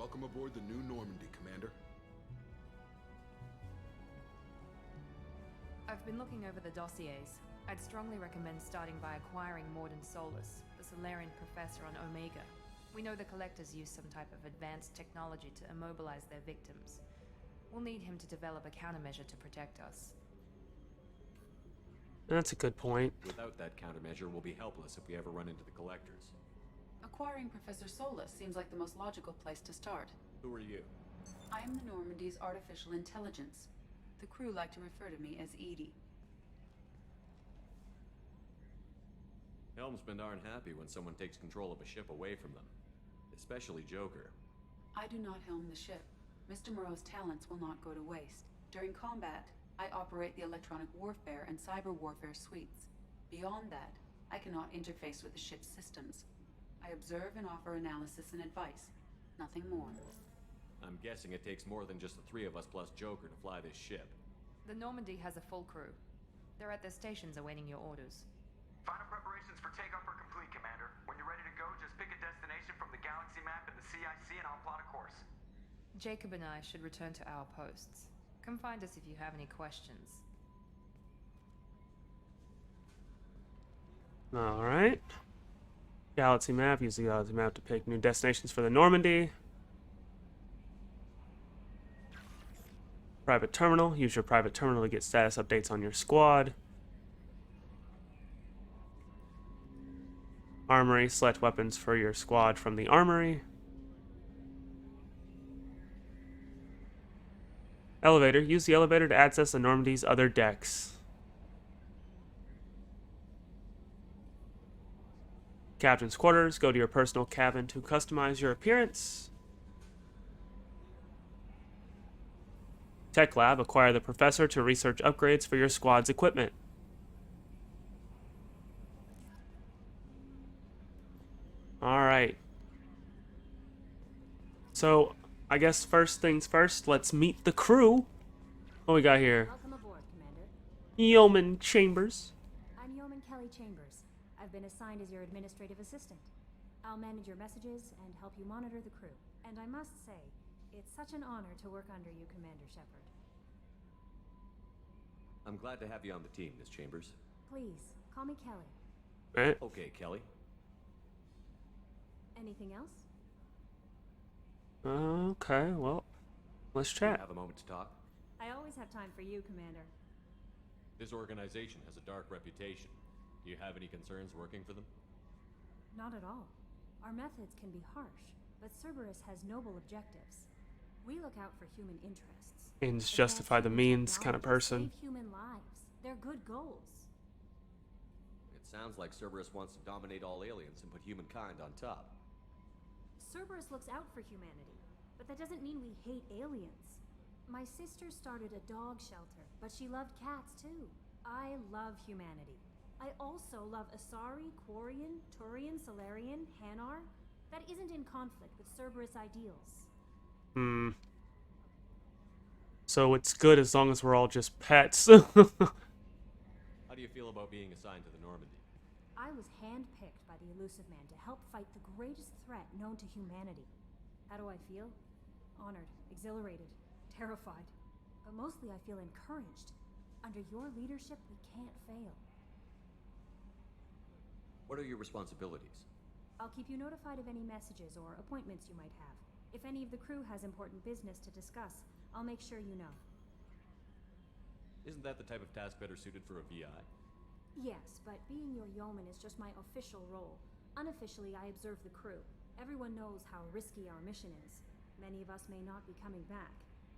Welcome aboard the new Normandy, Commander. I've been looking over the dossiers. I'd strongly recommend starting by acquiring Morden Solus, the Solarian professor on Omega. We know the Collectors use some type of advanced technology to immobilize their victims. We'll need him to develop a countermeasure to protect us. That's a good point. Without that countermeasure, we'll be helpless if we ever run into the Collectors. Acquiring Professor Solus seems like the most logical place to start. Who are you? I am the Normandy's artificial intelligence. The crew like to refer to me as Edie. Helmsmen aren't happy when someone takes control of a ship away from them. Especially Joker. I do not helm the ship. Mr. Moreau's talents will not go to waste. During combat, I operate the electronic warfare and cyber warfare suites. Beyond that, I cannot interface with the ship's systems. I observe and offer analysis and advice. Nothing more. I'm guessing it takes more than just the three of us plus Joker to fly this ship. The Normandy has a full crew. They're at their stations awaiting your orders. Final preparations for takeoff are complete, Commander. When you're ready to go, just pick a destination from the galaxy map and the CIC and I'll plot a course. Jacob and I should return to our posts. Come find us if you have any questions. Alright. Galaxy map. Use the galaxy map to pick new destinations for the Normandy. Private terminal. Use your private terminal to get status updates on your squad. Armory. Select weapons for your squad from the armory. Elevator. Use the elevator to access the Normandy's other decks. Captain's quarters. Go to your personal cabin to customize your appearance. Tech lab. Acquire the professor to research upgrades for your squad's equipment. Alright. So, I guess first things first, let's meet the crew. What we got here? Welcome aboard, Commander. Yeoman Chambers. I'm Yeoman Kelly Chambers. I've been assigned as your administrative assistant. I'll manage your messages and help you monitor the crew. And I must say, it's such an honor to work under you, Commander Shepard. I'm glad to have you on the team, Miss Chambers. Please, call me Kelly. Right. Okay, Kelly. Anything else? Okay, well, let's chat. Have a moment to talk. I always have time for you, Commander. This organization has a dark reputation. Do you have any concerns working for them? Not at all. Our methods can be harsh, but Cerberus has noble objectives. We look out for human interests. And just justify the means kind of person. Save human lives. They're good goals. It sounds like Cerberus wants to dominate all aliens and put humankind on top. Cerberus looks out for humanity, but that doesn't mean we hate aliens. My sister started a dog shelter, but she loved cats too. I love humanity. I also love Asari, Quarian, Turian, Solarian, Hanar. That isn't in conflict with Cerberus ideals. So it's good as long as we're all just pets. How do you feel about being assigned to the Normandy? I was handpicked by the Elusive Man to help fight the greatest threat known to humanity. How do I feel? Honored, exhilarated, terrified. But mostly I feel encouraged. Under your leadership, we can't fail. What are your responsibilities? I'll keep you notified of any messages or appointments you might have. If any of the crew has important business to discuss, I'll make sure you know. Isn't that the type of task better suited for a VI? Yes, but being your yeoman is just my official role. Unofficially, I observe the crew. Everyone knows how risky our mission is. Many of us may not be coming back.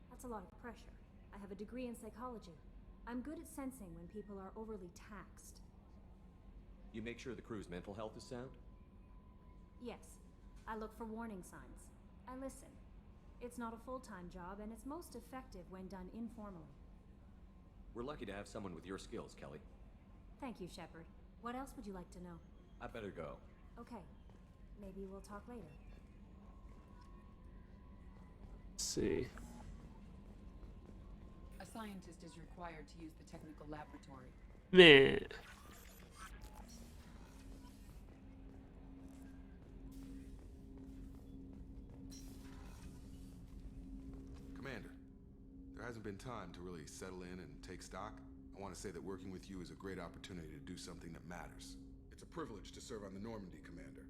That's a lot of pressure. I have a degree in psychology. I'm good at sensing when people are overly taxed. You make sure the crew's mental health is sound? Yes, I look for warning signs. I listen. It's not a full-time job, and it's most effective when done informally. We're lucky to have someone with your skills, Kelly. Thank you, Shepard. What else would you like to know? I better go. Okay. Maybe we'll talk later. Let's see. A scientist is required to use the technical laboratory. Man. hasn't been time to really settle in and take stock, I want to say that working with you is a great opportunity to do something that matters. It's a privilege to serve on the Normandy, Commander.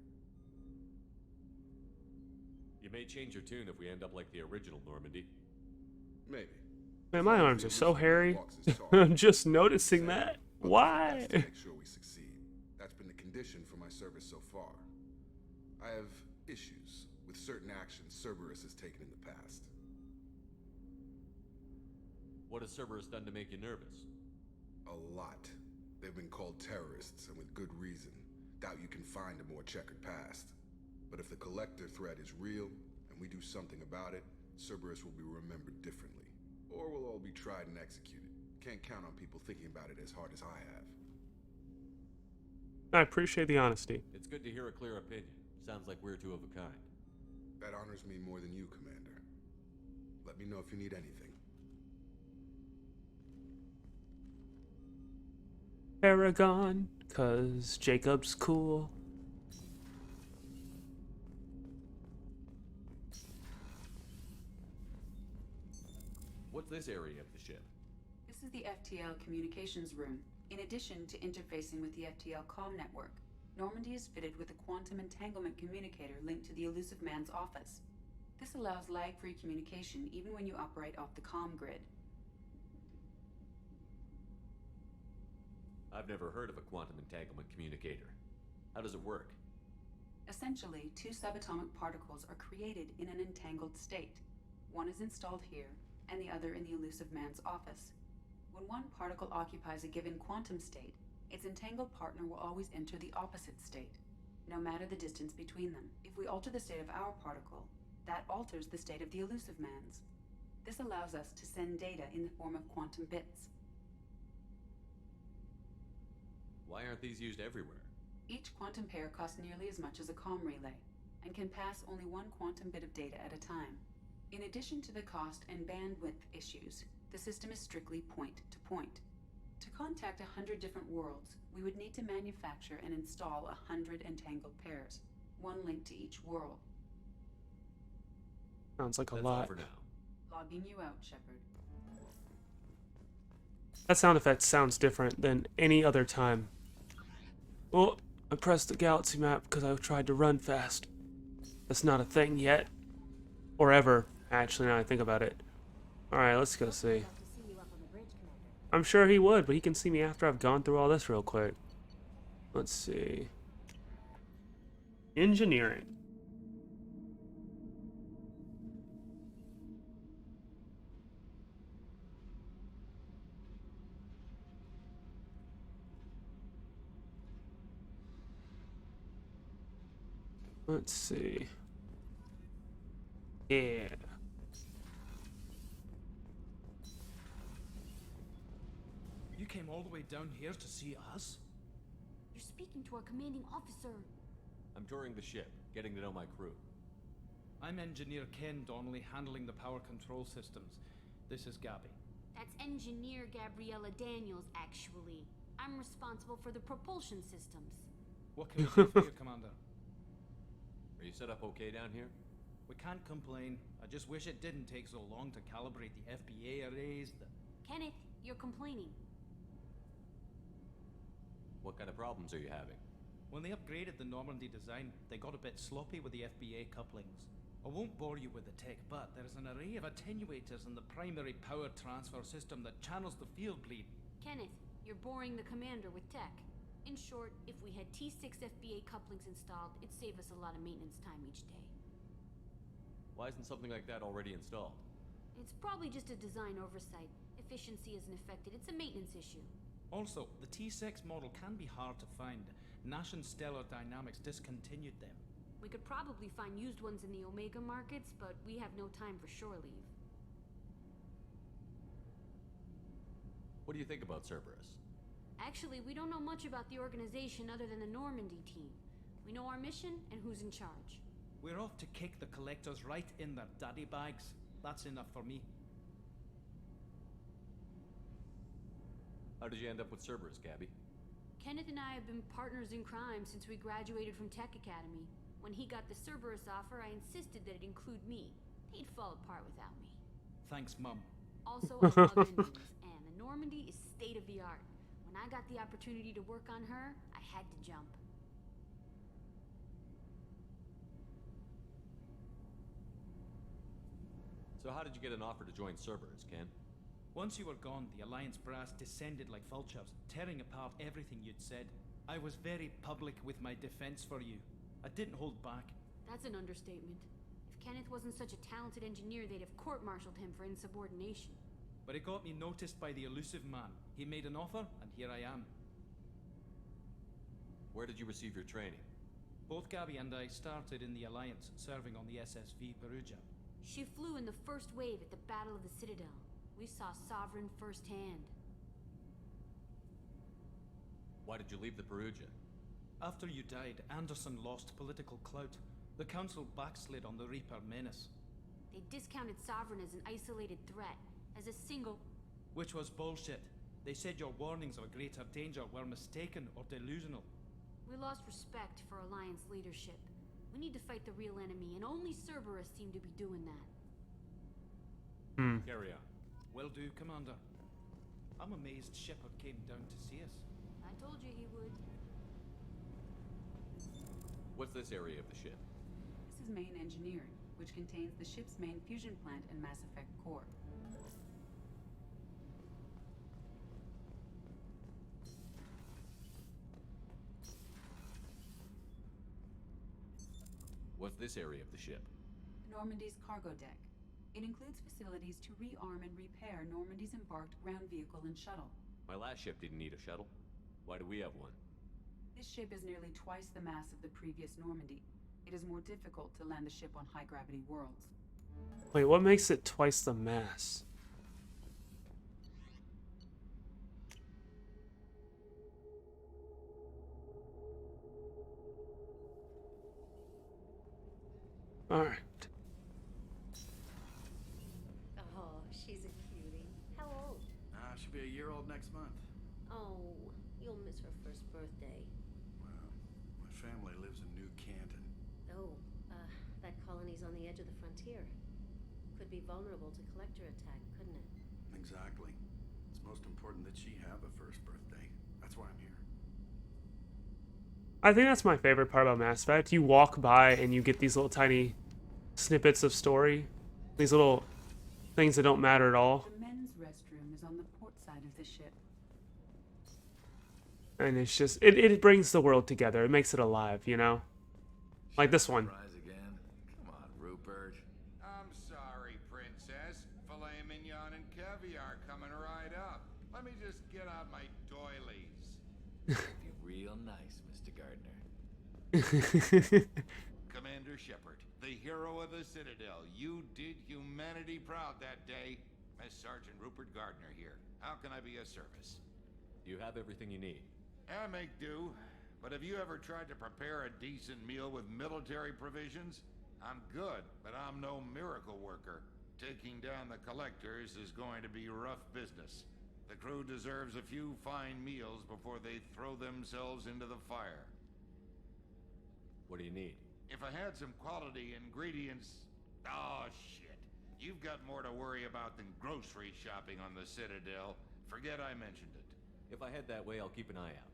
You may change your tune if we end up like the original Normandy. Maybe. Man, my arms are so hairy. I'm just noticing that. Why? To make sure we succeed. That's been the condition for my service so far. I have issues with certain actions Cerberus has taken in the past. What has Cerberus done to make you nervous? A lot. They've been called terrorists, and with good reason. Doubt you can find a more checkered past. But if the Collector threat is real, and we do something about it, Cerberus will be remembered differently. Or we'll all be tried and executed. Can't count on people thinking about it as hard as I have. I appreciate the honesty. It's good to hear a clear opinion. Sounds like we're two of a kind. That honors me more than you, Commander. Let me know if you need anything. Paragon, 'cause Jacob's cool. What's this area of the ship? This is the Ftl Communications Room. In addition to interfacing with the Ftl comm network, Normandy is fitted with a quantum entanglement communicator linked to the Elusive Man's office. This allows lag-free communication even when you operate off the comm grid. I've never heard of a quantum entanglement communicator. How does it work? Essentially, two subatomic particles are created in an entangled state. One is installed here, and the other in the Elusive Man's office. When one particle occupies a given quantum state, its entangled partner will always enter the opposite state, no matter the distance between them. If we alter the state of our particle, that alters the state of the Elusive Man's. This allows us to send data in the form of quantum bits. Why aren't these used everywhere? Each quantum pair costs nearly as much as a comm relay, and can pass only one quantum bit of data at a time. In addition to the cost and bandwidth issues, the system is strictly point-to-point. To contact 100 different worlds, we would need to manufacture and install 100 entangled pairs, one link to each world. Sounds like a That's lot. all for now. Logging you out, Shepard. That sound effect sounds different than any other time. Oh, I pressed the galaxy map because I tried to run fast. That's not a thing yet. Or ever, actually, now I think about it. Alright, let's go see. I'm sure he would, but he can see me after I've gone through all this real quick. Let's see. Engineering. Let's see. Yeah. You came all the way down here to see us? You're speaking to our commanding officer. I'm touring the ship, getting to know my crew. I'm Engineer Ken Donnelly, handling the power control systems. This is Gabby. That's Engineer Gabriella Daniels, actually. I'm responsible for the propulsion systems. What can we do for you, Commander? Are you set up okay down here? We can't complain. I just wish it didn't take so long to calibrate the FBA arrays. Kenneth, you're complaining. What kind of problems are you having? When they upgraded the Normandy design, they got a bit sloppy with the FBA couplings. I won't bore you with the tech, but there's an array of attenuators in the primary power transfer system that channels the field bleed. Kenneth, you're boring the commander with tech. In short, if we had T6 FBA couplings installed, it'd save us a lot of maintenance time each day. Why isn't something like that already installed? It's probably just a design oversight. Efficiency isn't affected, it's a maintenance issue. Also, the T6 model can be hard to find. Nash and Stellar Dynamics discontinued them. We could probably find used ones in the Omega markets, but we have no time for shore leave. What do you think about Cerberus? Actually, we don't know much about the organization other than the Normandy team. We know our mission and who's in charge. We're off to kick the collectors right in their daddy bags. That's enough for me. How did you end up with Cerberus, Gabby? Kenneth and I have been partners in crime since we graduated from Tech Academy. When he got the Cerberus offer, I insisted that it include me. He'd fall apart without me. Thanks, Mum. Also, I love engines, and the Normandy is state of the art. When I got the opportunity to work on her, I had to jump. So how did you get an offer to join Cerberus, Ken? Once you were gone, the Alliance brass descended like vultures, tearing apart everything you'd said. I was very public with my defense for you. I didn't hold back. That's an understatement. If Kenneth wasn't such a talented engineer, they'd have court-martialed him for insubordination. But it got me noticed by the elusive man. He made an offer, and here I am. Where did you receive your training? Both Gabby and I started in the Alliance, serving on the SSV Perugia. She flew in the first wave at the Battle of the Citadel. We saw Sovereign firsthand. Why did you leave the Perugia? After you died, Anderson lost political clout. The Council backslid on the Reaper menace. They discounted Sovereign as an isolated threat, as a single... Which was bullshit. They said your warnings of a greater danger were mistaken or delusional. We lost respect for Alliance leadership. We need to fight the real enemy, and only Cerberus seem to be doing that. Carry on. Will do, Commander. I'm amazed Shepard came down to see us. I told you he would. What's this area of the ship? This is main engineering, which contains the ship's main fusion plant and Mass Effect core. What's this area of the ship? Normandy's cargo deck. It includes facilities to rearm and repair Normandy's embarked ground vehicle and shuttle. My last ship didn't need a shuttle. Why do we have one? This ship is nearly twice the mass of the previous Normandy. It is more difficult to land the ship on high-gravity worlds. Wait, what makes it twice the mass? Alright. Oh, she's a cutie. How old? She'll be a year old next month. Oh, you'll miss her first birthday. Well, my family lives in New Canton. Oh, that colony's on the edge of the frontier. Could be vulnerable to collector attack, couldn't it? Exactly. It's most important that she have a first birthday. That's why I'm here. I think that's my favorite part about Mass Effect. You walk by and you get these little tiny snippets of story. These little things that don't matter at all. The men's restroom is on the port side of the ship. And it's just, it brings the world together. It makes it alive, you know? Like this one. Surprise again? Come on, Rupert. I'm sorry, Princess. Filet mignon and caviar coming right up. Let me just get out my doilies. You're real nice, Mr. Gardner. Commander Shepard, the hero of the Citadel. You did humanity proud that day. As Sergeant Rupert Gardner here. How can I be of service? You have everything you need. I make do. But have you ever tried to prepare a decent meal with military provisions? I'm good, but I'm no miracle worker. Taking down the collectors is going to be rough business. The crew deserves a few fine meals before they throw themselves into the fire. What do you need? If I had some quality ingredients... Oh, shit. You've got more to worry about than grocery shopping on the Citadel. Forget I mentioned it. If I head that way, I'll keep an eye out.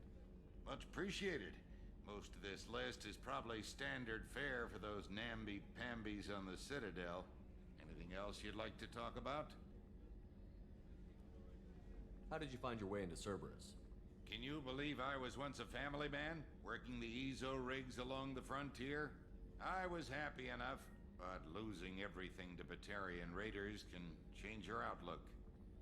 Much appreciated. Most of this list is probably standard fare for those namby-pambies on the Citadel. Anything else you'd like to talk about? How did you find your way into Cerberus? Can you believe I was once a family man, working the EZO rigs along the frontier? I was happy enough, but losing everything to Batarian raiders can change your outlook.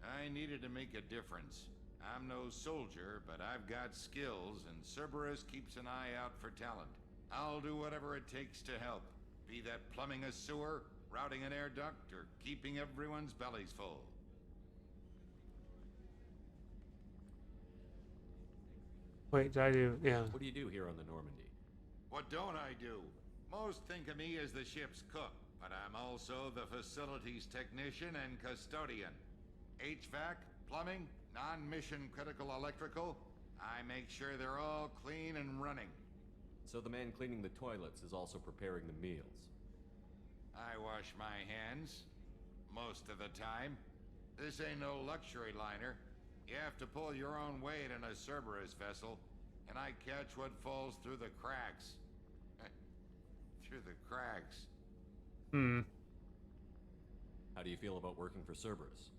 I needed to make a difference. I'm no soldier, but I've got skills, and Cerberus keeps an eye out for talent. I'll do whatever it takes to help, be that plumbing a sewer, routing an air duct, or keeping everyone's bellies full. Wait, did I do? Yeah. What do you do here on the Normandy? What don't I do? Most think of me as the ship's cook, but I'm also the facilities technician and custodian. HVAC, plumbing, non-mission critical electrical, I make sure they're all clean and running. So the man cleaning the toilets is also preparing the meals. I wash my hands, most of the time. This ain't no luxury liner. You have to pull your own weight in a Cerberus vessel, and I catch what falls through the cracks. Through the cracks. How do you feel about working for Cerberus?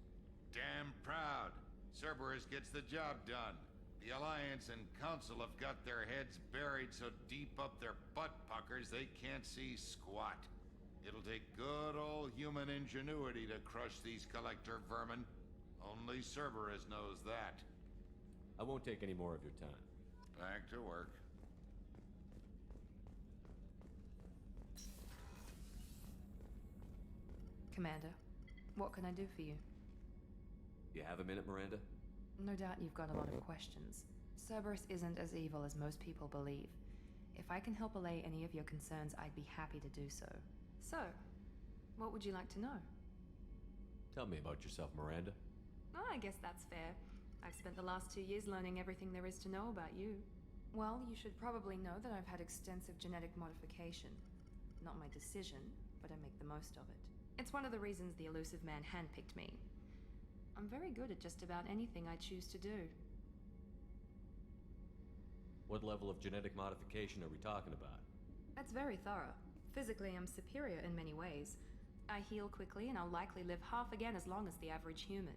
Damn proud. Cerberus gets the job done. The Alliance and Council have got their heads buried so deep up their butt puckers they can't see squat. It'll take good old human ingenuity to crush these collector vermin. Only Cerberus knows that. I won't take any more of your time. Back to work. Commander, what can I do for you? You have a minute, Miranda? No doubt you've got a lot of questions. Cerberus isn't as evil as most people believe. If I can help allay any of your concerns, I'd be happy to do so. So, what would you like to know? Tell me about yourself, Miranda. Oh, I guess that's fair. I've spent the last 2 years learning everything there is to know about you. Well, you should probably know that I've had extensive genetic modification. Not my decision, but I make the most of it. It's one of the reasons the elusive man handpicked me. I'm very good at just about anything I choose to do. What level of genetic modification are we talking about? That's very thorough. Physically, I'm superior in many ways. I heal quickly, and I'll likely live half again as long as the average human.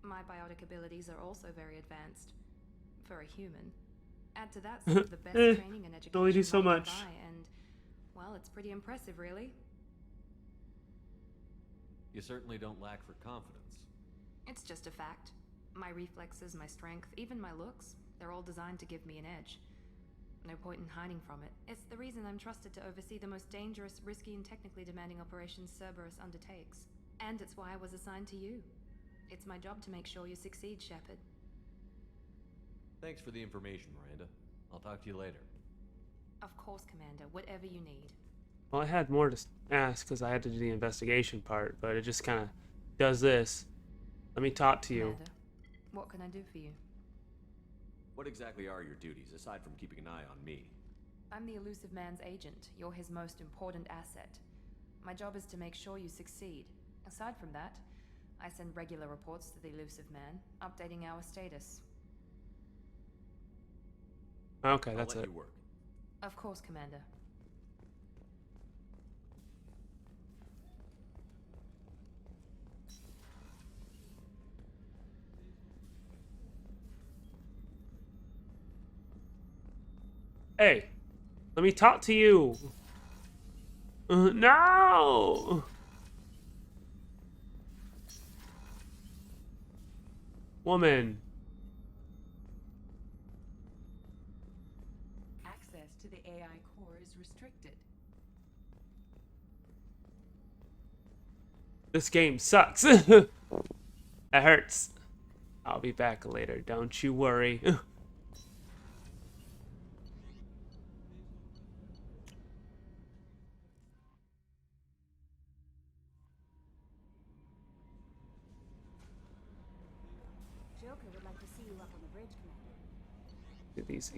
My biotic abilities are also very advanced. For a human. Add to that some of the best training and education only do so money can much. buy, and, well, it's pretty impressive, really. You certainly don't lack for confidence. It's just a fact. My reflexes, my strength, even my looks, they're all designed to give me an edge. No point in hiding from it. It's the reason I'm trusted to oversee the most dangerous, risky, and technically demanding operations Cerberus undertakes. And it's why I was assigned to you. It's my job to make sure you succeed, Shepard. Thanks for the information, Miranda. I'll talk to you later. Of course, Commander. Whatever you need. Well, I had more to ask because I had to do the investigation part, but it just kind of does this. Let me talk to you. Commander, what can I do for you? What exactly are your duties, aside from keeping an eye on me? I'm the elusive man's agent. You're his most important asset. My job is to make sure you succeed. Aside from that, I send regular reports to the elusive man, updating our status. Okay, that's I'll let it. you work. Of course, Commander. Hey, let me talk to you. No! Woman. Access to the AI core is restricted. This game sucks. That hurts. I'll be back later, don't you worry. Joker would like to see you up on the bridge, Commander. These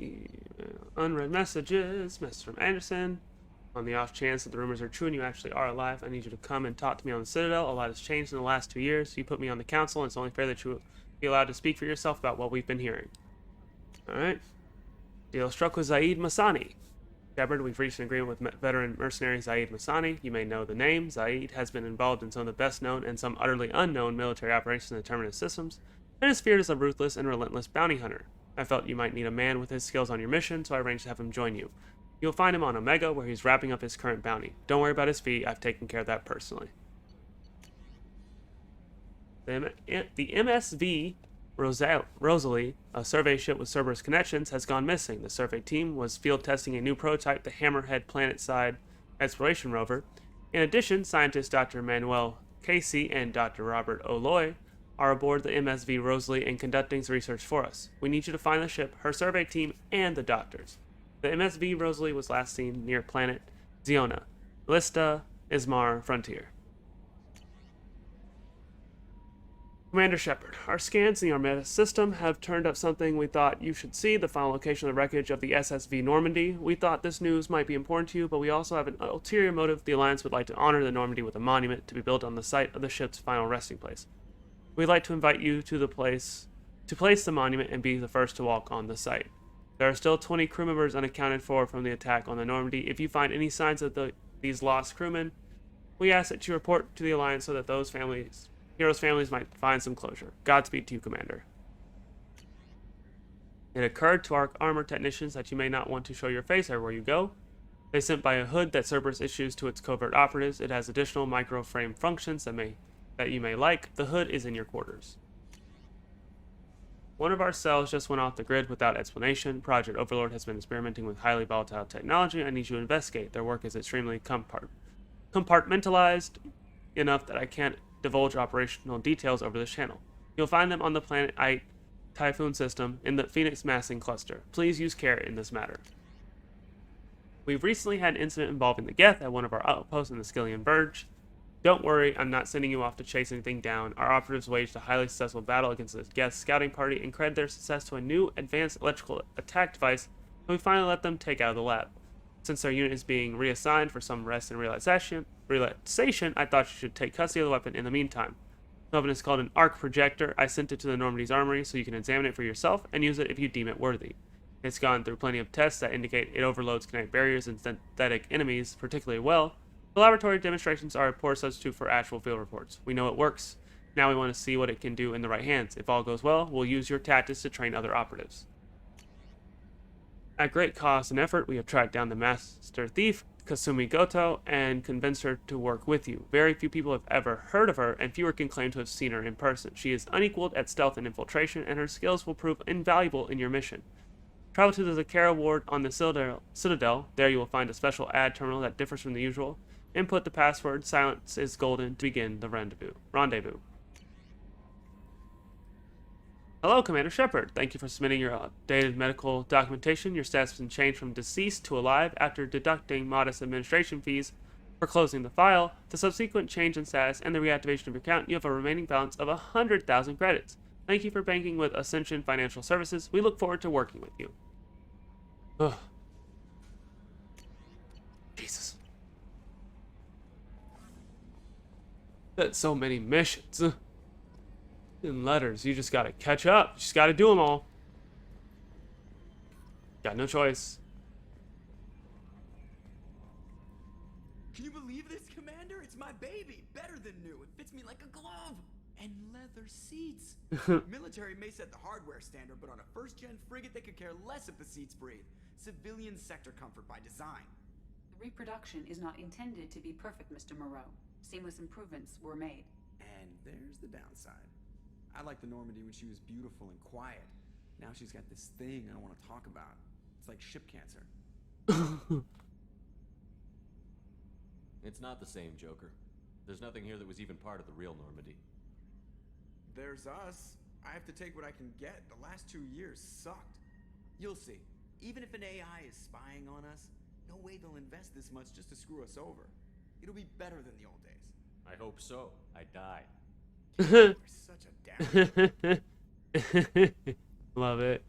unread messages. Message from Anderson. On the off chance that the rumors are true and you actually are alive, I need you to come and talk to me on the Citadel. A lot has changed in the last 2 years. You put me on the council, and it's only fair that you be allowed to speak for yourself about what we've been hearing. Alright. Deal struck with Zaid Masani. Shepard, we've reached an agreement with veteran mercenary Zaid Masani. You may know the name. Zaid has been involved in some of the best known and some utterly unknown military operations in the Terminus systems, and is feared as a ruthless and relentless bounty hunter. I felt you might need a man with his skills on your mission, so I arranged to have him join you. You'll find him on Omega, where he's wrapping up his current bounty. Don't worry about his fee, I've taken care of that personally. The MSV Rosalie, a survey ship with Cerberus connections, has gone missing. The survey team was field testing a new prototype, the Hammerhead planet-side exploration rover. In addition, scientists Dr. Manuel Casey and Dr. Robert O'Loy are aboard the MSV Rosalie and conducting research for us. We need you to find the ship, her survey team, and the doctors. The MSV Rosalie was last seen near planet Ziona, Lista, Ismar Frontier. Commander Shepard, our scans in the Armada system have turned up something we thought you should see, the final location of the wreckage of the SSV Normandy. We thought this news might be important to you, but we also have an ulterior motive. The Alliance would like to honor the Normandy with a monument to be built on the site of the ship's final resting place. we'd like to invite you to place the monument and be the first to walk on the site. There are still 20 crew members unaccounted for from the attack on the Normandy. If you find any signs of these lost crewmen, we ask that you report to the Alliance so that those heroes' families might find some closure. Godspeed to you, Commander. It occurred to our armor technicians that you may not want to show your face everywhere you go. They sent by a hood that Cerberus issues to its covert operatives. It has additional microframe functions that you may like. The hood is in your quarters. One of our cells just went off the grid without explanation. Project Overlord has been experimenting with highly volatile technology. I need you to investigate. Their work is extremely compartmentalized enough that I can't divulge operational details over this channel. You'll find them on the planet Ite Typhoon system in the Phoenix massing cluster. Please use care in this matter. We've recently had an incident involving the Geth at one of our outposts in the Skillian Verge. Don't worry, I'm not sending you off to chase anything down. Our operatives waged a highly successful battle against the Geth scouting party and credit their success to a new advanced electrical attack device that we finally let them take out of the lab. Since their unit is being reassigned for some rest and relaxation, I thought you should take custody of the weapon in the meantime. The weapon is called an arc projector. I sent it to the Normandy's armory so you can examine it for yourself and use it if you deem it worthy. It's gone through plenty of tests that indicate it overloads kinetic barriers and synthetic enemies particularly well. The laboratory demonstrations are a poor substitute for actual field reports. We know it works. Now we want to see what it can do in the right hands. If all goes well, we'll use your tactics to train other operatives. At great cost and effort, we have tracked down the master thief, Kasumi Goto, and convinced her to work with you. Very few people have ever heard of her, and fewer can claim to have seen her in person. She is unequaled at stealth and infiltration, and her skills will prove invaluable in your mission. Travel to the Zakara ward on the Citadel. There you will find a special ad terminal that differs from the usual. Input the password, silence is golden, to begin the rendezvous. Hello, Commander Shepard. Thank you for submitting your updated medical documentation. Your status has been changed from deceased to alive after deducting modest administration fees for closing the file. The subsequent change in status and the reactivation of your account, you have a remaining balance of 100,000 credits. Thank you for banking with Ascension Financial Services. We look forward to working with you. Ugh. Jesus. That's so many missions. In letters, you just gotta catch up. You just gotta do them all. Got no choice. Can you believe this, Commander? It's my baby. Better than new. It fits me like a glove. And leather seats. Military may set the hardware standard, but on a first-gen frigate, they could care less if the seats breathe. Civilian sector comfort by design. The reproduction is not intended to be perfect, Mr. Moreau. Seamless improvements were made. And there's the downside. I liked the Normandy when she was beautiful and quiet. Now she's got this thing I don't want to talk about. It's like ship cancer. It's not the same, Joker. There's nothing here that was even part of the real Normandy. There's us. I have to take what I can get. The last 2 years sucked. You'll see. Even if an AI is spying on us, no way they'll invest this much just to screw us over. It'll be better than the old days. I hope so. I died. You're such a downer. Love it.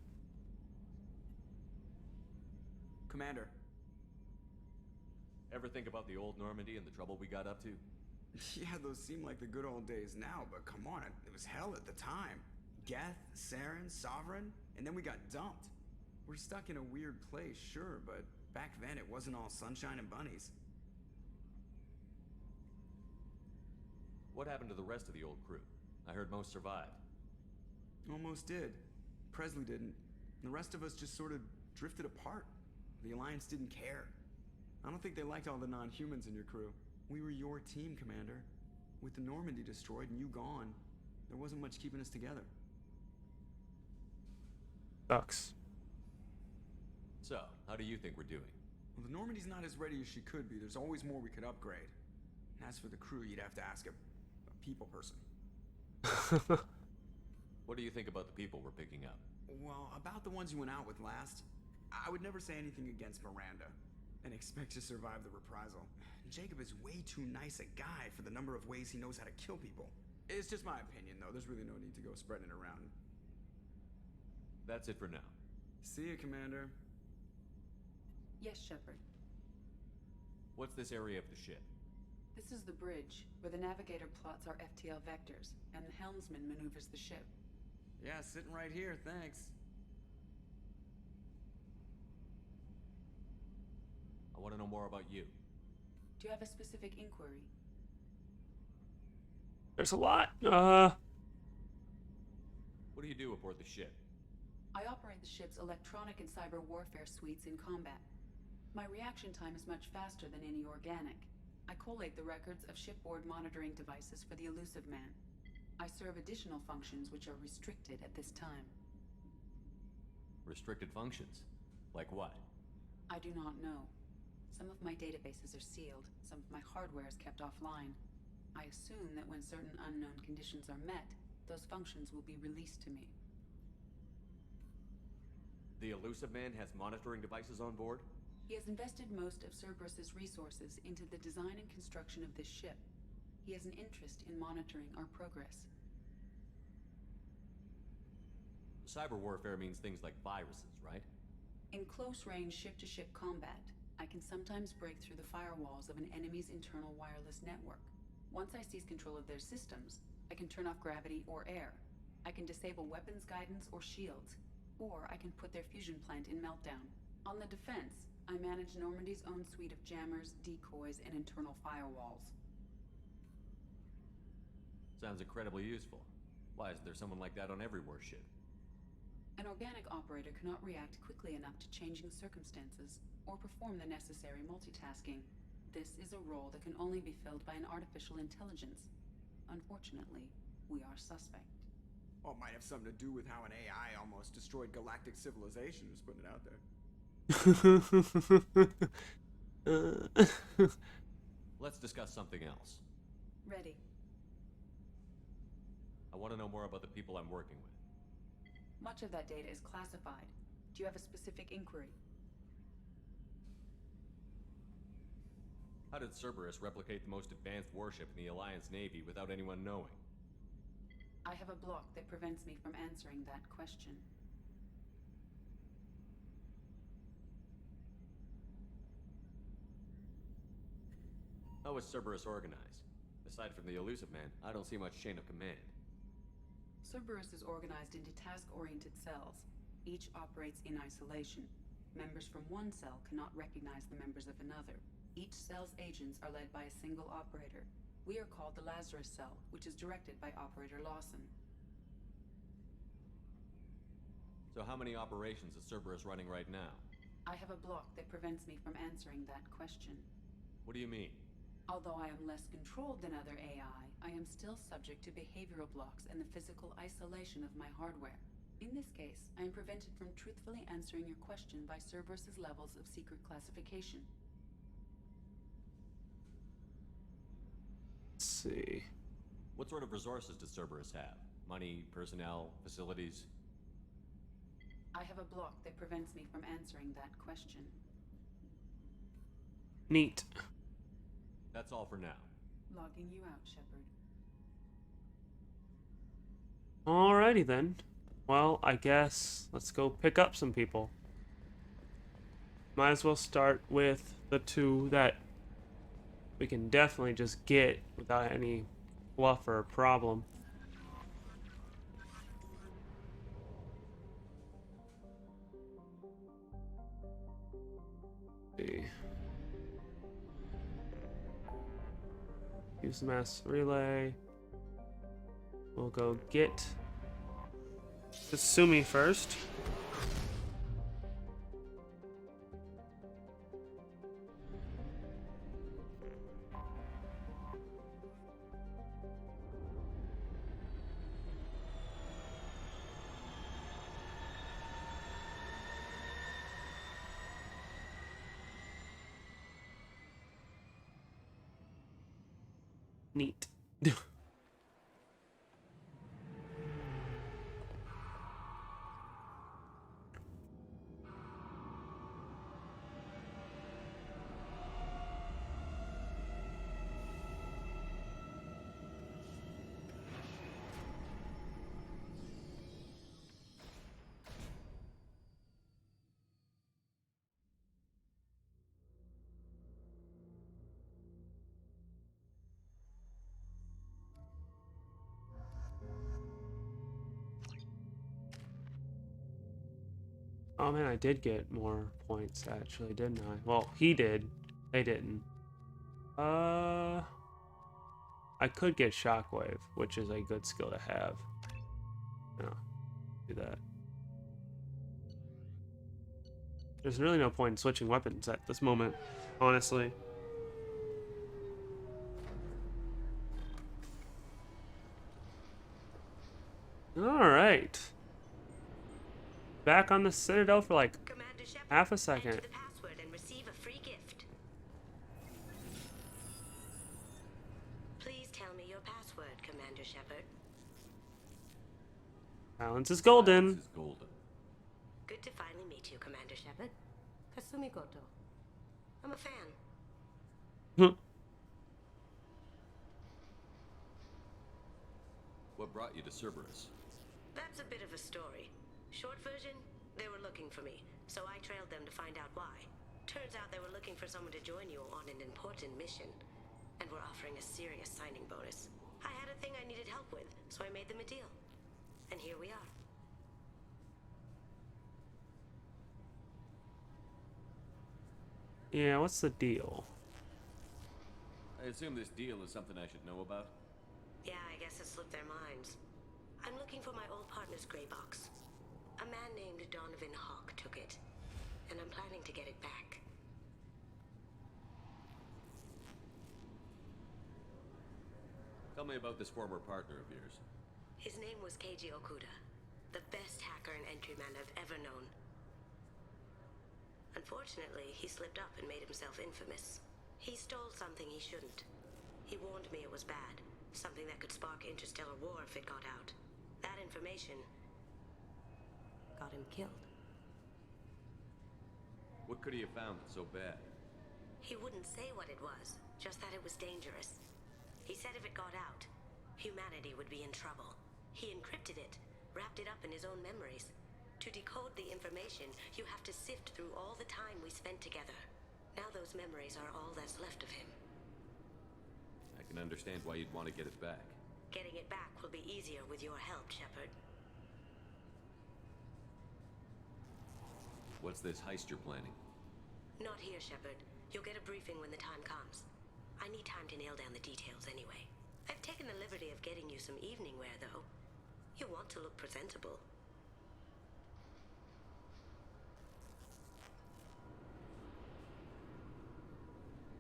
Commander. Ever think about the old Normandy and the trouble we got up to? Yeah, those seem like the good old days now, but come on, it was hell at the time. Geth, Saren, Sovereign, and then we got dumped. We're stuck in a weird place, sure, but back then it wasn't all sunshine and bunnies. What happened to the rest of the old crew? I heard most survived. Almost did. Presley didn't. The rest of us just sort of drifted apart. The Alliance didn't care. I don't think they liked all the non-humans in your crew. We were your team, Commander. With the Normandy destroyed and you gone, there wasn't much keeping us together. Sucks. So, how do you think we're doing? Well, the Normandy's not as ready as she could be. There's always more we could upgrade. And as for the crew, you'd have to ask a people person. What do you think about the people we're picking up? Well, about the ones you went out with last, I would never say anything against Miranda and expect to survive the reprisal. Jacob is way too nice a guy for the number of ways he knows how to kill people. It's just my opinion, though. There's really no need to go spreading it around. That's it for now. See you, Commander. Yes, Shepard. What's this area of the ship? This is the bridge, where the navigator plots our FTL vectors, and the helmsman maneuvers the ship. Yeah, sitting right here, thanks. I want to know more about you. Do you have a specific inquiry? There's a lot. What do you do aboard the ship? I operate the ship's electronic and cyber warfare suites in combat. My reaction time is much faster than any organic. I collate the records of shipboard monitoring devices for the Elusive Man. I serve additional functions which are restricted at this time. Restricted functions? Like what? I do not know. Some of my databases are sealed, some of my hardware is kept offline. I assume that when certain unknown conditions are met, those functions will be released to me. The Elusive Man has monitoring devices on board? He has invested most of Cerberus's resources into the design and construction of this ship. He has an interest in monitoring our progress. Cyber warfare means things like viruses, right? In close-range ship-to-ship combat, I can sometimes break through the firewalls of an enemy's internal wireless network. Once I seize control of their systems, I can turn off gravity or air. I can disable weapons guidance or shields, or I can put their fusion plant in meltdown. On the defense, I manage Normandy's own suite of jammers, decoys, and internal firewalls. Sounds incredibly useful. Why isn't there someone like that on every warship? An organic operator cannot react quickly enough to changing circumstances, or perform the necessary multitasking. This is a role that can only be filled by an artificial intelligence. Unfortunately, we are suspect. Well, it might have something to do with how an AI almost destroyed galactic civilization, just putting it out there. Let's discuss something else. Ready. I want to know more about the people I'm working with. Much of that data is classified. Do you have a specific inquiry? How did Cerberus replicate the most advanced warship in the Alliance Navy without anyone knowing? I have a block that prevents me from answering that question. How is Cerberus organized? Aside from the Elusive Man, I don't see much chain of command. Cerberus is organized into task-oriented cells. Each operates in isolation. Members from one cell cannot recognize the members of another. Each cell's agents are led by a single operator. We are called the Lazarus Cell, which is directed by Operator Lawson. So how many operations is Cerberus running right now? I have a block that prevents me from answering that question. What do you mean? Although I am less controlled than other AI, I am still subject to behavioral blocks and the physical isolation of my hardware. In this case, I am prevented from truthfully answering your question by Cerberus's levels of secret classification. Let's see. What sort of resources does Cerberus have? Money, personnel, facilities? I have a block that prevents me from answering that question. Neat. That's all for now. Logging you out, Shepard. Alrighty then. Well, I guess let's go pick up some people. Might as well start with the two that we can definitely just get without any fluff or problem. See. Use the mass relay. We'll go get Sumi first. Neat. Oh man, I did get more points actually, didn't I? Well, he did. They didn't. I could get Shockwave, which is a good skill to have. No, do that. There's really no point in switching weapons at this moment, honestly. Alright. Back on the Citadel for like half a second. Enter the password and receive a free gift. Please tell me your password, Commander Shepard. Balance is golden. This is golden. Good to finally meet you, Commander Shepard. Kasumi Goto. I'm a fan. What brought you to Cerberus? That's a bit of a story. Short version, they were looking for me, so I trailed them to find out why. Turns out they were looking for someone to join you on an important mission, and were offering a serious signing bonus. I had a thing I needed help with, so I made them a deal. And here we are. Yeah, what's the deal? I assume this deal is something I should know about? Yeah, I guess it slipped their minds. I'm looking for my old partner's gray box. A man named Donovan Hawk took it, and I'm planning to get it back. Tell me about this former partner of yours. His name was Keiji Okuda, the best hacker and entryman I've ever known. Unfortunately, he slipped up and made himself infamous. He stole something he shouldn't. He warned me it was bad, something that could spark interstellar war if it got out. That information got him killed. What could he have found that's so bad? He wouldn't say what it was, just that it was dangerous. He said if it got out, humanity would be in trouble. He encrypted it, wrapped it up in his own memories. To decode the information, you have to sift through all the time we spent together. Now those memories are all that's left of him. I can understand why you'd want to get it back. Getting it back will be easier with your help, Shepard. What's this heist you're planning? Not here, Shepard. You'll get a briefing when the time comes. I need time to nail down the details anyway. I've taken the liberty of getting you some evening wear, though. You want to look presentable.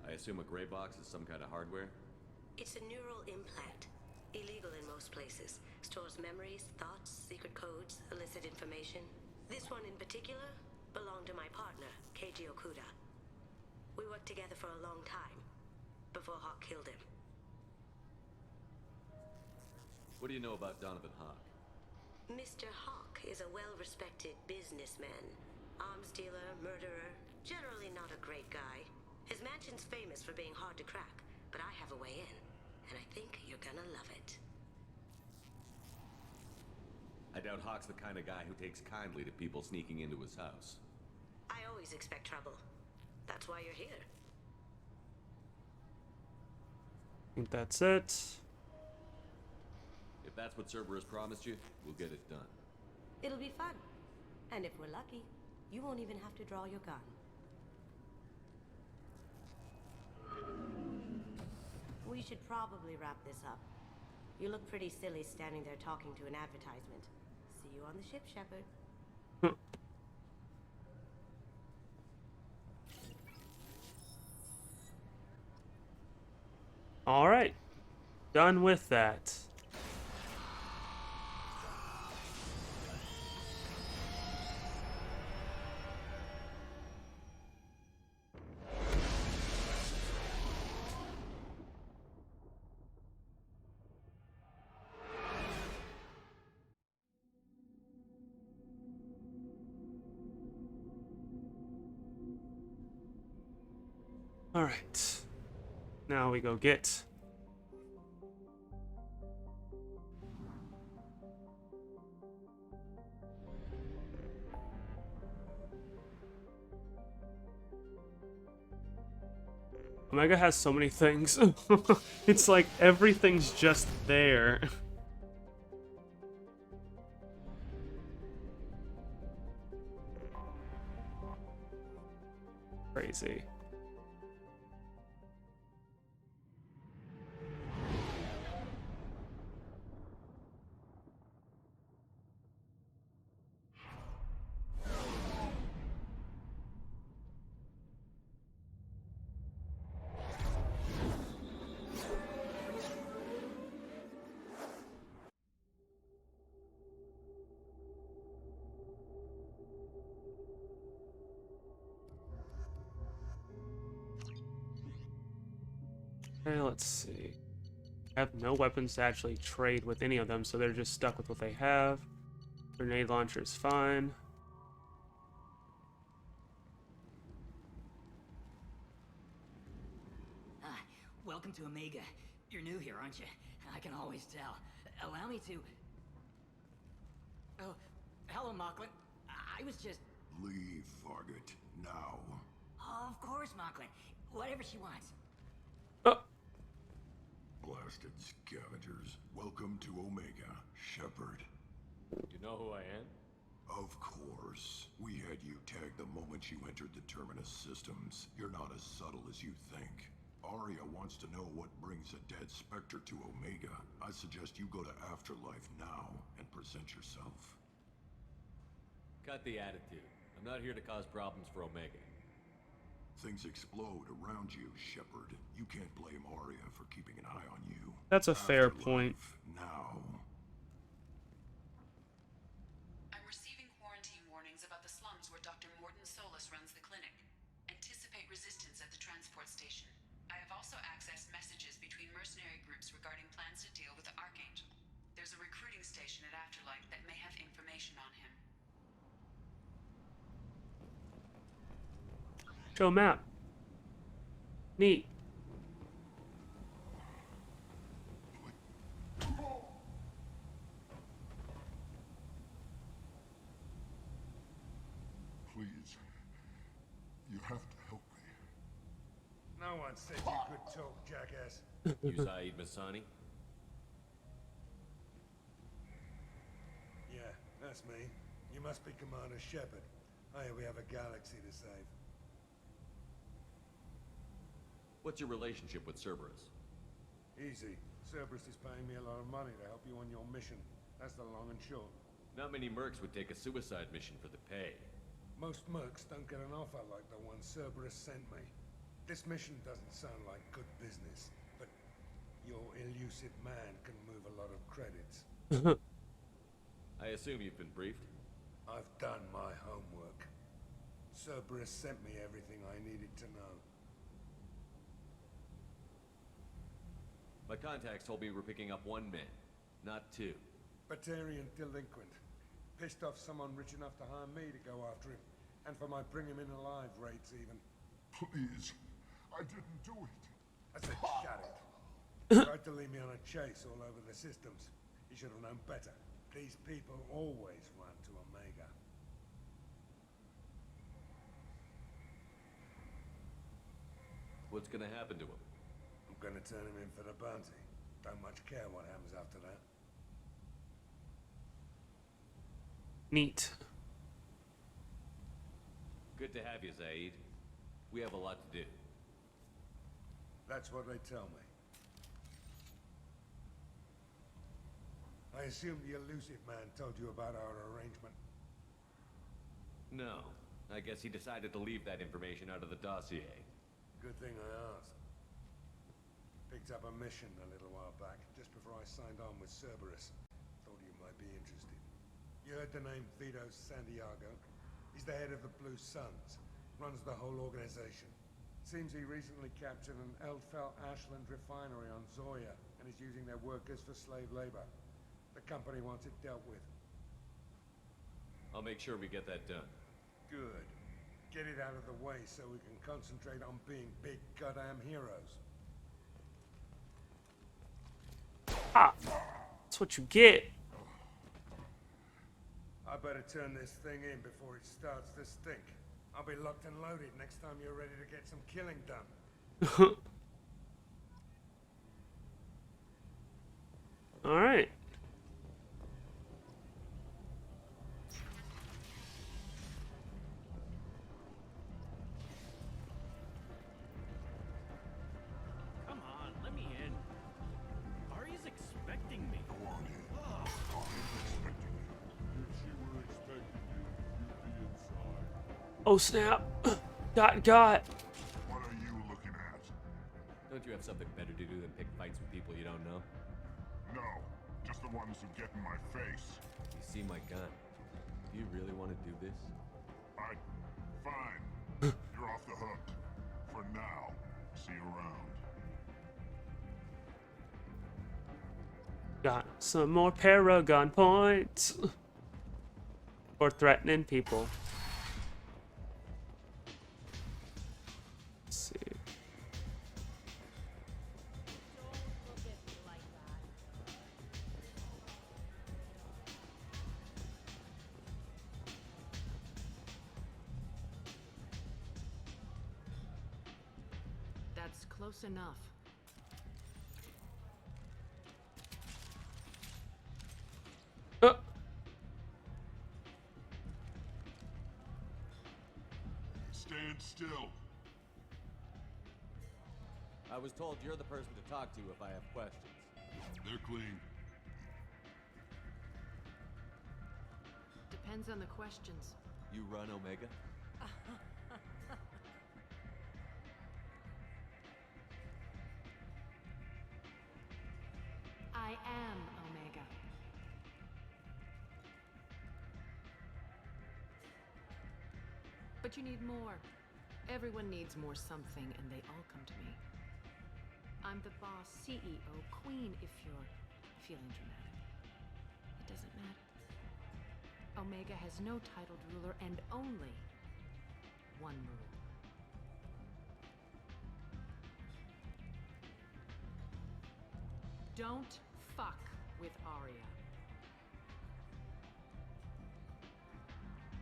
I assume a gray box is some kind of hardware? It's a neural implant. Illegal in most places. Stores memories, thoughts, secret codes, illicit information. This one in particular belonged to my partner, Keiji Okuda. We worked together for a long time, before Hawk killed him. What do you know about Donovan Hawk? Mr. Hawk is a well-respected businessman. Arms dealer, murderer, generally not a great guy. His mansion's famous for being hard to crack, but I have a way in, and I think you're gonna love it. I doubt Hawk's the kind of guy who takes kindly to people sneaking into his house. I always expect trouble. That's why you're here. I think that's it. If that's what Cerberus promised you, we'll get it done. It'll be fun. And if we're lucky, you won't even have to draw your gun. We should probably wrap this up. You look pretty silly standing there talking to an advertisement. See you on the ship, Shepard. Alright. Done with that. Alright. Now we go get Omega has so many things. It's like everything's just there. Crazy. Okay, let's see. I have no weapons to actually trade with any of them, so they're just stuck with what they have. Grenade launcher is fine. Welcome to Omega. You're new here, aren't you? I can always tell. Allow me to... Oh, hello, Mocklin. I was just... Leave, Fargate. Now. Oh, of course, Mocklin. Whatever she wants. Blasted scavengers. Welcome to Omega, Shepard. You know who I am? Of course. We had you tagged the moment you entered the Terminus systems. You're not as subtle as you think. Arya wants to know what brings a dead Spectre to Omega. I suggest you go to Afterlife now and present yourself. Cut the attitude. I'm not here to cause problems for Omega. Things explode around you, Shepard. You can't blame Arya for keeping an eye on you. That's a fair point. Now. I'm receiving quarantine warnings about the slums where Dr. Morton Solus runs the clinic. Anticipate resistance at the transport station. I have also accessed messages between mercenary groups regarding plans to deal with the Archangel. There's a recruiting station at Afterlife that may have information on him. Show map. Neat. Please. You have to help me. No one said you could talk, jackass. You Saeed Masani? Yeah, that's me. You must be Commander Shepard. Oh yeah, we have a galaxy to save. What's your relationship with Cerberus? Easy. Cerberus is paying me a lot of money to help you on your mission. That's the long and short. Not many mercs would take a suicide mission for the pay. Most mercs don't get an offer like the one Cerberus sent me. This mission doesn't sound like good business, but your elusive man can move a lot of credits. I assume you've been briefed? I've done my homework. Cerberus sent me everything I needed to know. My contacts told me we're picking up one man, not two. Batarian delinquent. Pissed off someone rich enough to hire me to go after him. And for my bring him in alive rates even. Please. I didn't do it. I said shut it. Tried to lead me on a chase all over the systems. He should have known better. These people always run to Omega. What's gonna happen to him? I'm gonna turn him in for the bounty. Don't much care what happens after that. Neat. Good to have you, Zaid. We have a lot to do. That's what they tell me. I assume the elusive man told you about our arrangement. No. I guess he decided to leave that information out of the dossier. Good thing I asked. Picked up a mission a little while back, just before I signed on with Cerberus. Thought you might be interested. You heard the name Ftl Santiago? He's the head of the Blue Suns. Runs the whole organization. Seems he recently captured an Ftl Ashland refinery on Zoya and is using their workers for slave labor. The company wants it dealt with. I'll make sure we get that done. Good. Get it out of the way so we can concentrate on being big goddamn heroes. Ah, that's what you get. I better turn this thing in before it starts to stink. I'll be locked and loaded next time you're ready to get some killing done. All right. Oh snap! Got. What are you looking at? Don't you have something better to do than pick fights with people you don't know? No, just the ones who get in my face. You see my gun. Do you really want to do this? Fine. You're off the hook. For now. See you around. Got some more Paragon points. For threatening people. Let's see. That's close enough. Stand still. I was told you're the person to talk to if I have questions. They're clean. Depends on the questions. You run Omega? I am Omega. But you need more. Everyone needs more something, and they all come to me. I'm the boss, CEO, queen, if you're feeling dramatic. It doesn't matter. Omega has no titled ruler and only one rule. Don't fuck with Arya.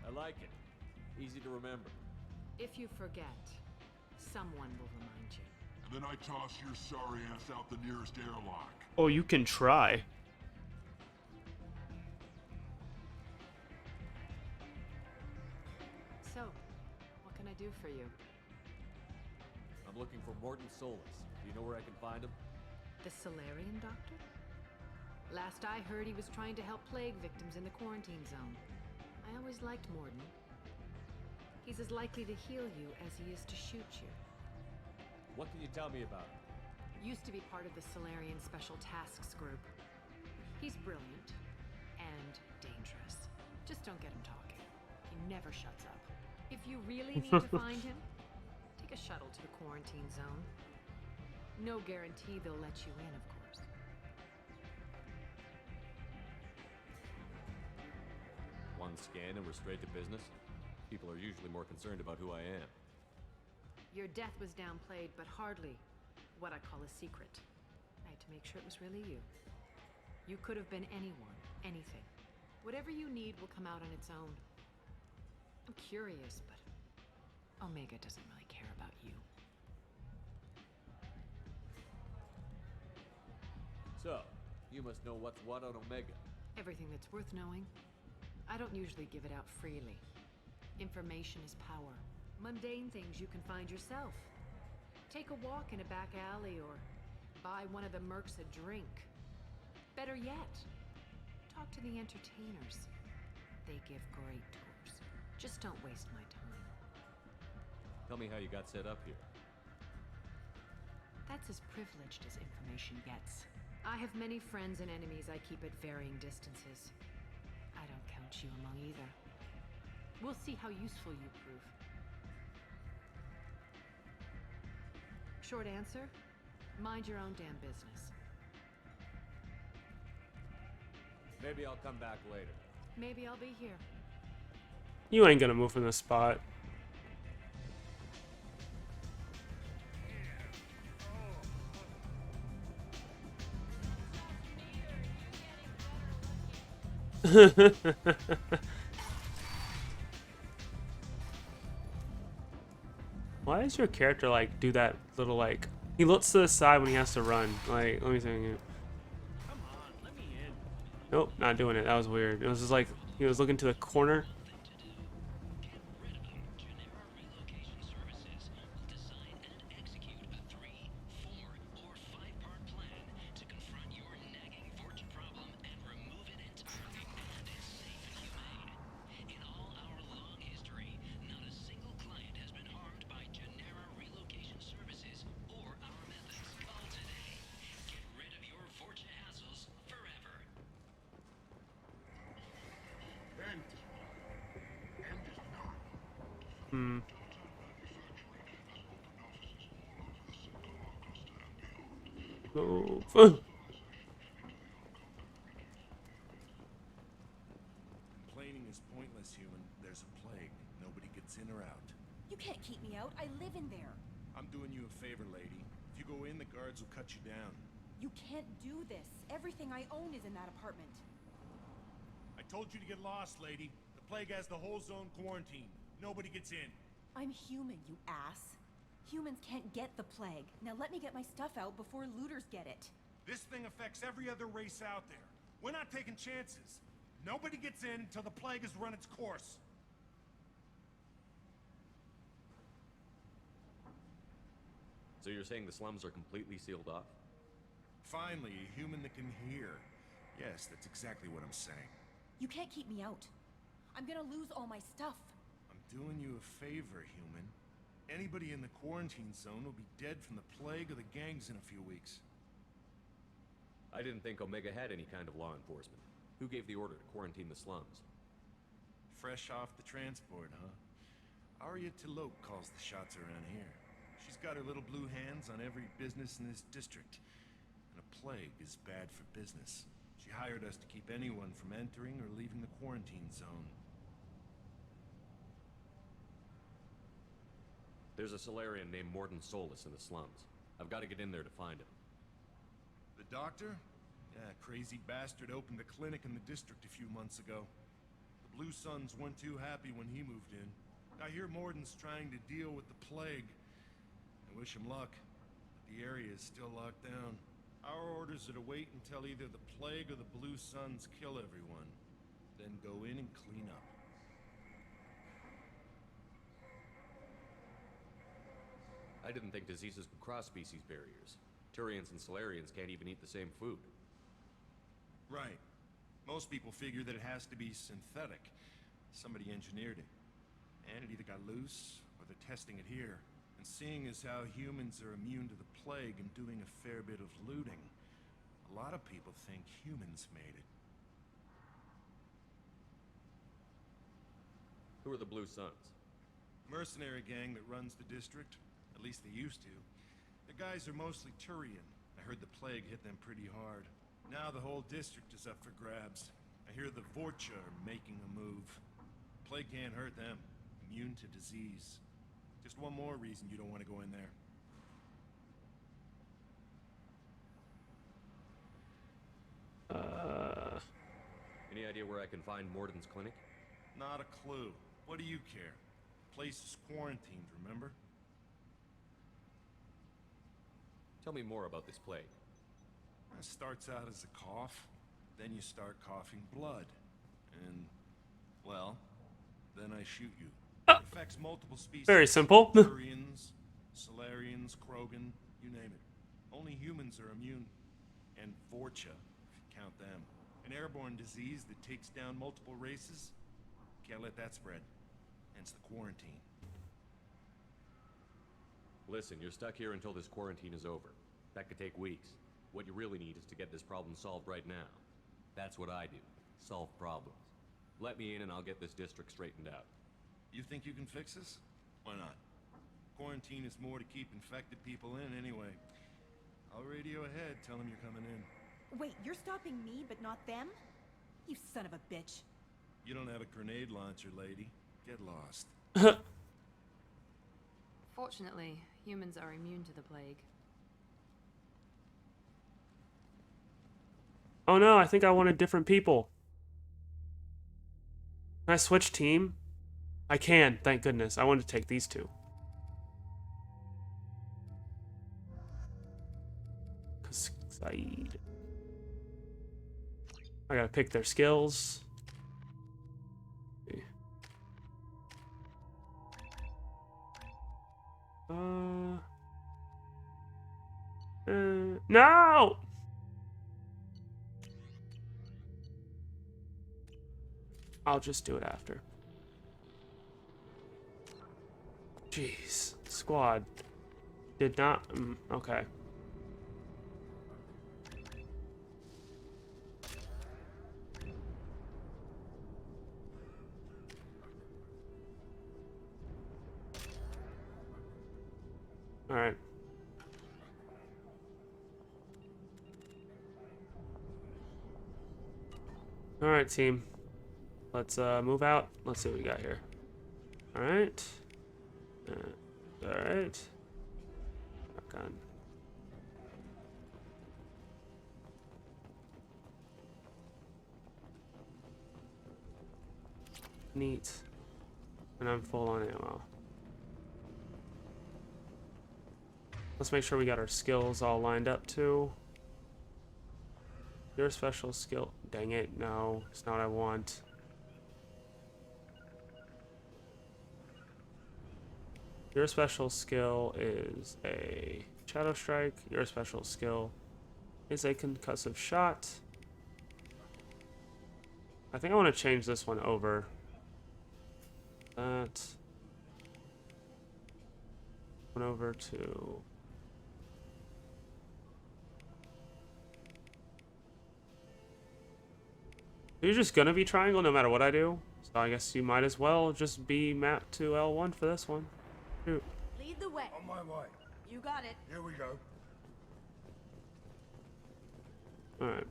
I like it. Easy to remember. If you forget, someone will remind you. And then I toss your sorry ass out the nearest airlock. Oh, you can try. So, what can I do for you? I'm looking for Morton Solus. Do you know where I can find him? The Solarian doctor? Last I heard, he was trying to help plague victims in the quarantine zone. I always liked Morton. He's as likely to heal you as he is to shoot you. What can you tell me about him? Used to be part of the Solarian Special Tasks Group. He's brilliant and dangerous. Just don't get him talking. He never shuts up. If you really need to find him, take a shuttle to the quarantine zone. No guarantee they'll let you in, of course. One scan and we're straight to business? People are usually more concerned about who I am. Your death was downplayed, but hardly what I call a secret. I had to make sure it was really you. You could have been anyone, anything. Whatever you need will come out on its own. I'm curious, but Omega doesn't really care about you. So, you must know what's what on Omega. Everything that's worth knowing. I don't usually give it out freely. Information is power. Mundane things you can find yourself. Take a walk in a back alley or buy one of the mercs a drink. Better yet, talk to the entertainers. They give great tours. Just don't waste my time. Tell me how you got set up here. That's as privileged as information gets. I have many friends and enemies I keep at varying distances. I don't count you among either. We'll see how useful you prove. Short answer, mind your own damn business. Maybe I'll come back later. Maybe I'll be here. You ain't gonna move from this spot. Why does your character like do that little like he looks to the side when he has to run? Like, let me think. Come on, let me in. Nope, not doing it. That was weird. It was just like he was looking to the corner. Move. Complaining is pointless, human. There's a plague. Nobody gets in or out. You can't keep me out. I live in there. I'm doing you a favor, lady. If you go in, the guards will cut you down. You can't do this. Everything I own is in that apartment. I told you to get lost, lady. The plague has the whole zone quarantined. Nobody gets in. I'm human, you ass. Humans can't get the plague. Now let me get my stuff out before looters get it. This thing affects every other race out there. We're not taking chances. Nobody gets in until the plague has run its course. So you're saying the slums are completely sealed off? Finally, a human that can hear. Yes, that's exactly what I'm saying. You can't keep me out. I'm gonna lose all my stuff. I'm doing you a favor, human. Anybody in the quarantine zone will be dead from the plague or the gangs in a few weeks. I didn't think Omega had any kind of law enforcement. Who gave the order to quarantine the slums? Fresh off the transport, huh? Arya Tilope calls the shots around here. She's got her little blue hands on every business in this district. And a plague is bad for business. She hired us to keep anyone from entering or leaving the quarantine zone. There's a Solarian named Morden Solus in the slums. I've got to get in there to find him. The doctor? Yeah, crazy bastard opened a clinic in the district a few months ago. The Blue Suns weren't too happy when he moved in. I hear Morden's trying to deal with the plague. I wish him luck, but the area is still locked down. Our orders are to wait until either the plague or the Blue Suns kill everyone, then go in and clean up. I didn't think diseases could cross species barriers. Turians and Solarians can't even eat the same food. Right. Most people figure that it has to be synthetic. Somebody engineered it. And it either got loose, or they're testing it here. And seeing as how humans are immune to the plague and doing a fair bit of looting, a lot of people think humans made it. Who are the Blue Suns? Mercenary gang that runs the district. At least they used to. The guys are mostly Turian. I heard the plague hit them pretty hard. Now the whole district is up for grabs. I hear the Vorcha are making a move. Plague can't hurt them. Immune to disease. Just one more reason you don't want to go in there. Any idea where I can find Morden's clinic? Not a clue. What do you care? The place is quarantined, remember? Tell me more about this plague. It starts out as a cough, then you start coughing blood. And, well, then I shoot you. It affects multiple species. Very simple. Turians, Solarians, Krogan, you name it. Only humans are immune. And Vorcha, if you count them. An airborne disease that takes down multiple races. Can't let that spread. Hence the quarantine. Listen, you're stuck here until this quarantine is over. That could take weeks. What you really need is to get this problem solved right now. That's what I do. Solve problems. Let me in and I'll get this district straightened out. You think you can fix this? Why not? Quarantine is more to keep infected people in anyway. I'll radio ahead, tell them you're coming in. Wait, you're stopping me, but not them? You son of a bitch. You don't have a grenade launcher, lady. Get lost. Fortunately, humans are immune to the plague. Oh no, I think I wanted different people. Can I switch team? I can, thank goodness. I wanted to take these two. Saeed. I gotta pick their skills. No! I'll just do it after. Jeez. Squad. Did not... okay. Alright. Alright, team. Let's move out. Let's see what we got here. Alright. Alright. Back on. Neat. And I'm full on ammo. Let's make sure we got our skills all lined up too. Your special skill. Dang it, no. It's not what I want. Your special skill is a Shadow Strike. Your special skill is a concussive shot. I think I want to change this one over. That one over to you're just gonna be triangle no matter what I do, so I guess you might as well just be mapped to L1 for this one. Shoot. Lead the way. On my way. You got it. Here we go. Alright.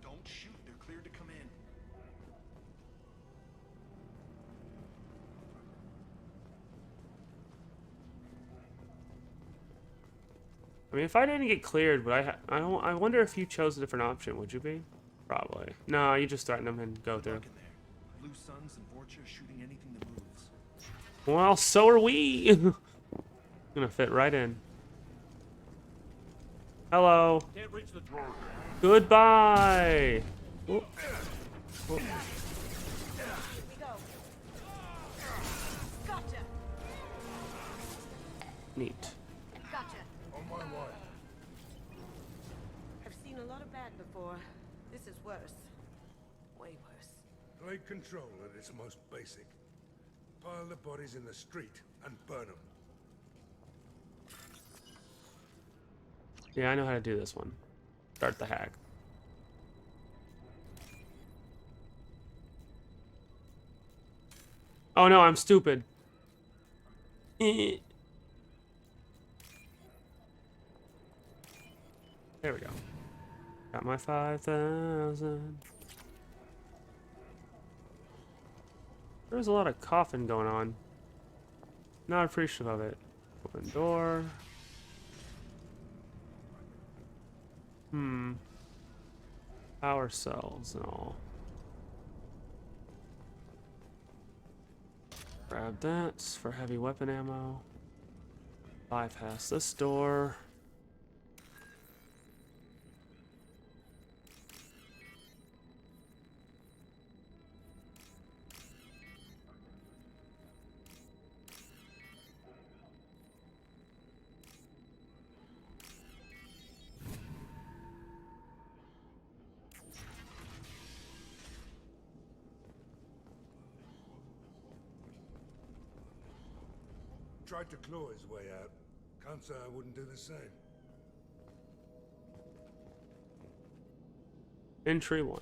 Don't shoot. They're cleared to come in. I mean, if I didn't get cleared, would I wonder if you chose a different option, would you be? Probably. No, you just threaten them and go through. Blue Suns and Warship shooting anything that moves. Well, so are we. Gonna fit right in. Hello. Can't reach the drawer. Goodbye. Oh. Oh. Gotcha. Neat. Gotcha. On my way. I've seen a lot of bad before. This is worse. Way worse. Blade control at its most basic. Pile the bodies in the street and burn them. Yeah, I know how to do this one. Start the hack. Oh no, I'm stupid. There we go. Got my 5,000. There's a lot of coughing going on. Not appreciative of it. Open door. Power cells and all. Grab that for heavy weapon ammo. Bypass this door. Tried to claw his way out. Can't say I wouldn't do the same. Entry 1.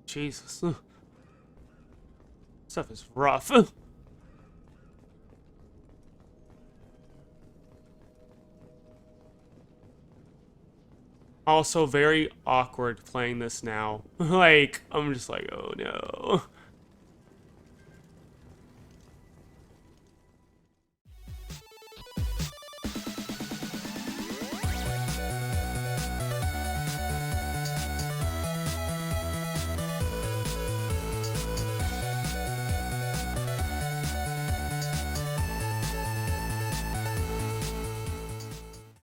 Jesus. Stuff is rough. Also very awkward playing this now. Like, I'm just like, oh no.